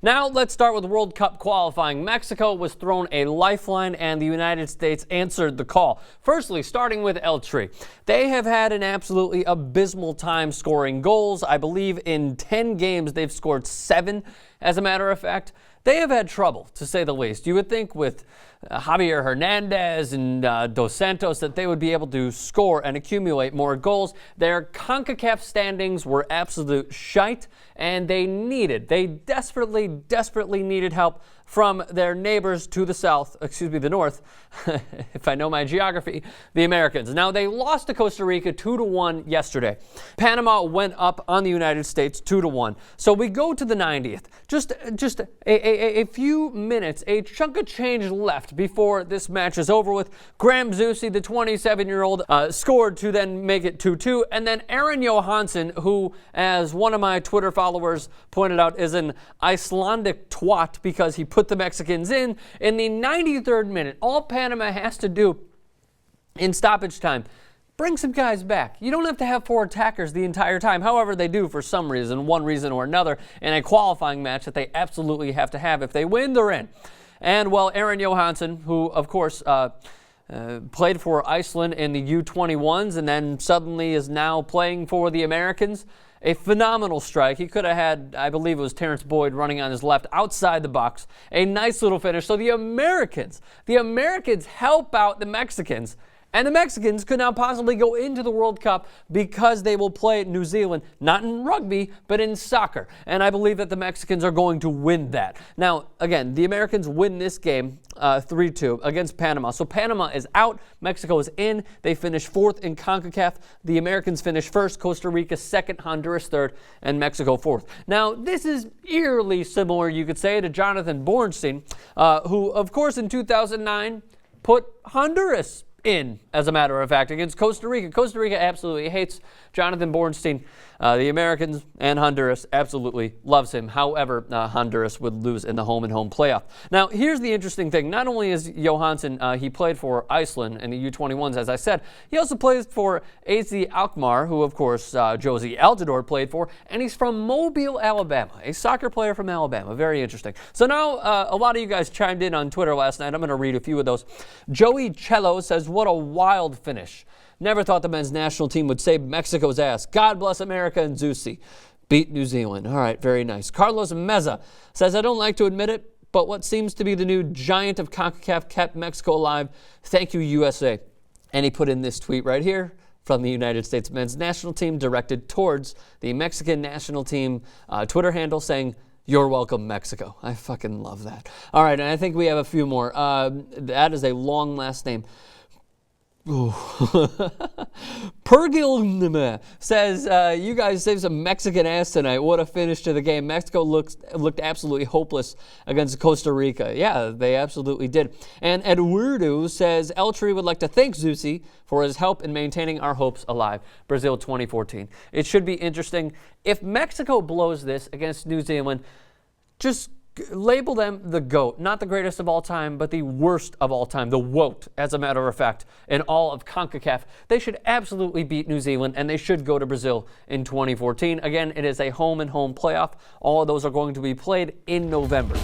Now let's start with World Cup qualifying. Mexico was thrown a lifeline and the United States answered the call. Firstly, starting with El Tri. They have had an absolutely abysmal time scoring goals. I believe in 10 games they've scored 7, as a matter of fact. They have had trouble, to say the least. You would think with Javier Hernandez and Dos Santos that they would be able to score and accumulate more goals. Their CONCACAF standings were absolute shite, and they desperately needed help from their neighbors to the south, the north, if I know my geography, the Americans. Now, they lost to Costa Rica 2-1 yesterday. Panama went up on the United States 2-1. So we go to the 90th. Just a few minutes, a chunk of change left before this match is over with. Graham Zusi, the 27-year-old, scored to then make it 2-2. And then Aron Johannson, who, as one of my Twitter followers pointed out, is an Icelandic twat because he put the Mexicans in the 93rd minute. All Panama has to do in stoppage time, bring some guys back. You don't have to have 4 attackers the entire time. However, they do for some reason, one reason or another, in a qualifying match that they absolutely have to have. If they win, they're in. And, well, Aron Johannson, who, of course, played for Iceland in the U21s and then suddenly is now playing for the Americans. A phenomenal strike. He could have had, I believe it was Terrence Boyd running on his left outside the box. A nice little finish. So the Americans help out the Mexicans. And the Mexicans could now possibly go into the World Cup because they will play New Zealand, not in rugby, but in soccer. And I believe that the Mexicans are going to win that. Now, again, the Americans win this game 3-2 against Panama. So Panama is out. Mexico is in. They finish 4th in CONCACAF. The Americans finish 1st, Costa Rica 2nd, Honduras 3rd, and Mexico 4th. Now, this is eerily similar, you could say, to Jonathan Bornstein, who, of course, in 2009 put Honduras in, as a matter of fact, against Costa Rica. Costa Rica absolutely hates Jonathan Bornstein. The Americans and Honduras absolutely loves him. However, Honduras would lose in the home-and-home playoff. Now, here's the interesting thing. Not only is Johannson, he played for Iceland in the U21s, as I said, he also plays for AZ Alkmaar, who, of course, Josie Altidore played for, and he's from Mobile, Alabama, a soccer player from Alabama. Very interesting. So now, a lot of you guys chimed in on Twitter last night. I'm going to read a few of those. Joey Cello says, what a wild finish. Never thought the men's national team would save Mexico's ass. God bless America and Zusi. Beat New Zealand. All right, very nice. Carlos Meza says, I don't like to admit it, but what seems to be the new giant of CONCACAF kept Mexico alive. Thank you, USA. And he put in this tweet right here from the United States men's national team directed towards the Mexican national team Twitter handle saying, you're welcome, Mexico. I fucking love that. All right, and I think we have a few more. That is a long last name. Pergil says, you guys saved some Mexican ass tonight. What a finish to the game. Mexico looked absolutely hopeless against Costa Rica. Yeah, they absolutely did. And Eduardo says, El Tri would like to thank Zusi for his help in maintaining our hopes alive. Brazil 2014. It should be interesting. If Mexico blows this against New Zealand, just label them the GOAT. Not the greatest of all time, but the worst of all time. The WOAT, as a matter of fact, in all of CONCACAF. They should absolutely beat New Zealand, and they should go to Brazil in 2014. Again, it is a home-and-home playoff. All of those are going to be played in November.